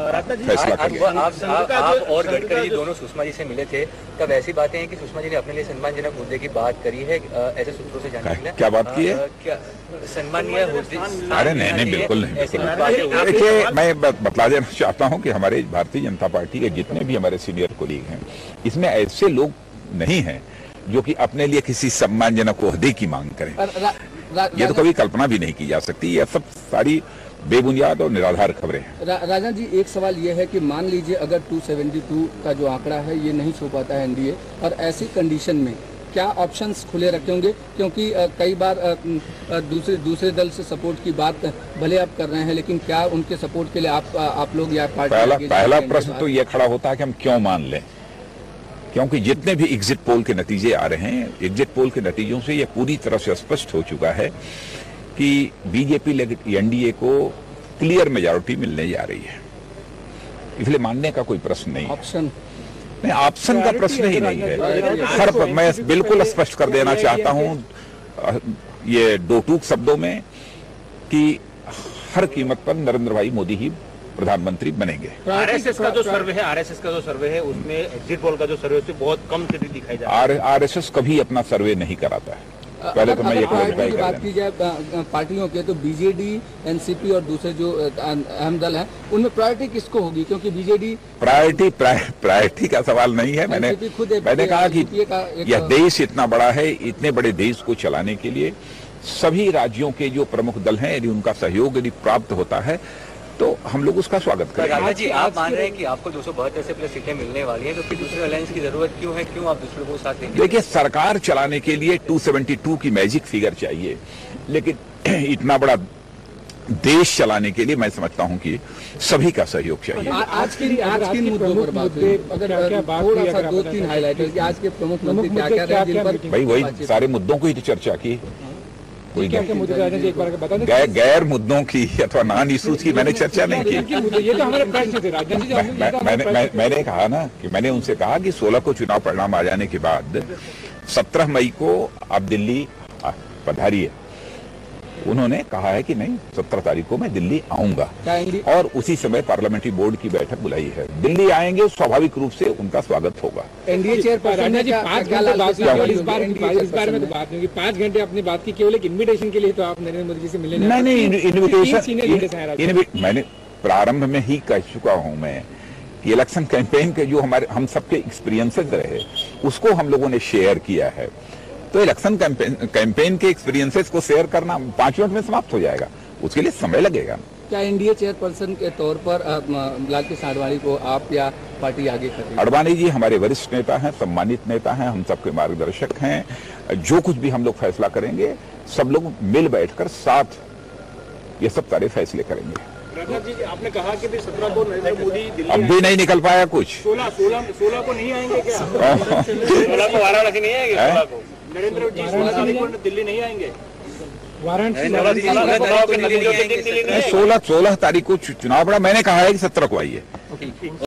फैसला करेंगे। आप और गडकरी जी दोनों सुषमा जी से मिले थे, तब ऐसी बातें हैं कि सुषमा जी ने अपने लिए सम्मानजनक मुद्दे की बात करी है, ऐसे सूत्रों से जानने मिला। क्या बात की है? क्या सम्मानीय मुद्दे? अरे नहीं, बिल्कुल नहीं। देखिए, मैं बतला देना चाहता हूँ कि हमारे भारतीय जनता पार्टी के जितने भी हमारे सीनियर कोलीग हैं, इसमें ऐसे लोग नहीं हैं जो कि अपने लिए किसी सम्मानजनक ओहदे की मांग करें। ये तो कभी कल्पना भी नहीं की जा सकती। ये सब सारी बेबुनियाद और निराधार खबरें हैं। राजन जी, एक सवाल यह है कि मान लीजिए अगर 272 का जो आंकड़ा है ये नहीं छू पाता है एनडीए, और ऐसी कंडीशन में क्या ऑप्शंस खुले रखे होंगे? क्योंकि कई बार दूसरे दल से सपोर्ट की बात भले आप कर रहे हैं, लेकिन क्या उनके सपोर्ट के लिए आप लोग या पार्टी? पहला प्रश्न तो ये खड़ा होता है कि हम क्यों मान लें, क्योंकि जितने भी एग्जिट पोल के नतीजे आ रहे हैं, एग्जिट पोल के नतीजों से यह पूरी तरह से स्पष्ट हो चुका है कि बीजेपी एनडीए को क्लियर मेजॉरिटी मिलने जा रही है। इसलिए मानने का कोई प्रश्न नहीं। ऑप्शन का प्रश्न ही नहीं है। हर मैं बिल्कुल स्पष्ट कर देना चाहता हूं ये दो टूक शब्दों में कि हर कीमत पर नरेंद्र भाई मोदी ही प्रधानमंत्री बनेंगे। आरएसएस का जो सर्वे है उसमें एग्जिट पोल का जो सर्वे है बहुत कम से दिखाई जा रहा है। आरएसएस कभी अपना सर्वे नहीं कराता है। पहले तो मैं ये बात की जाए पार्टियों के, तो बीजेडी, एनसीपी और दूसरे जो अहम दल हैं उनमें प्रायोरिटी किसको होगी? क्योंकि बीजेडी प्रायोरिटी का सवाल नहीं है। मैंने कहा कि यह देश इतना बड़ा है, इतने बड़े देश को चलाने के लिए सभी राज्यों के जो प्रमुख दल हैं, यदि उनका सहयोग यदि प्राप्त होता है तो हम लोग उसका स्वागत करेंगे। राजा जी, आप मान रहे हैं कि आपको 272 से प्लस सीटें मिलने वाली हैं, तो फिर दूसरे अलायंस की जरूरत क्यों है? क्यों आप दूसरों को साथ देंगे? देखिए, सरकार चलाने के लिए 272 की मैजिक फिगर चाहिए, लेकिन इतना बड़ा देश चलाने के लिए मैं समझता हूं कि सभी का सहयोग चाहिए। आज के मुद्दों पर बात है, अगर थोड़ा सा 2-3 हाईलाइट आज के प्रमुख मुद्दे क्या रहे हैं जिन पर भाई वही सारे मुद्दों को ही तो चर्चा की। कोई गैर मुद्दों की अथवा नॉन इश्यूज की मैंने चर्चा नहीं की। ये तो हमारे प्रश्न थे राजन जी। मैंने कहा ना कि मैंने उनसे कहा कि 16 को चुनाव परिणाम आ जाने के बाद 17 मई को आप दिल्ली पधारिए। उन्होंने कहा है कि नहीं, 17 तारीख को मैं दिल्ली आऊंगा, और उसी समय पार्लियामेंटी बोर्ड की बैठक बुलाई है। दिल्ली आएंगे, स्वाभाविक रूप से उनका स्वागत होगा। एनडीए चेयरपर्सन ने 5 घंटे बात इस बार में तो बात नहीं, 5 घंटे अपनी बात की, केवल एक इन्विटेशन के लिए तो आप नरेंद्र मोदी जी से मिलने नहीं, इन्विटेशन मैंने प्रारंभ में ही कह चुका हूं मैं कि इलेक्शन कैंपेन के जो हम सबके एक्सपीरियंसेस रहे उसको हम लोगों ने शेयर किया है। तो इलेक्शन कैंपेन के एक्सपीरियंसेस को शेयर करना 5 मिनट में समाप्त हो जाएगा, उसके लिए समय लगेगा। क्या एनडीए चेयरपर्सन के तौर पर लाल कृष्ण आडवाणी को आप या पार्टी आगे करेगी? आडवाणी जी हमारे वरिष्ठ नेता हैं, सम्मानित नेता हैं, हम सबके मार्गदर्शक हैं। जो कुछ भी हम लोग फैसला करेंगे, सब लोग मिल बैठकर साथ ये सब सारे फैसले करेंगे। जी, आपने कहा कि 17 को नरेंद्र मोदी दिल्ली अब भी नहीं निकल पाया कुछ। 16 को नहीं आएंगे क्या? 16 को वाराणसी नहीं आएंगे? 16 को नरेंद्र जी 16 तारीख को दिल्ली नहीं आएंगे? वाराणसी 16 तारीख को चुनाव पड़ा, मैंने कहा है कि 17 को आइए।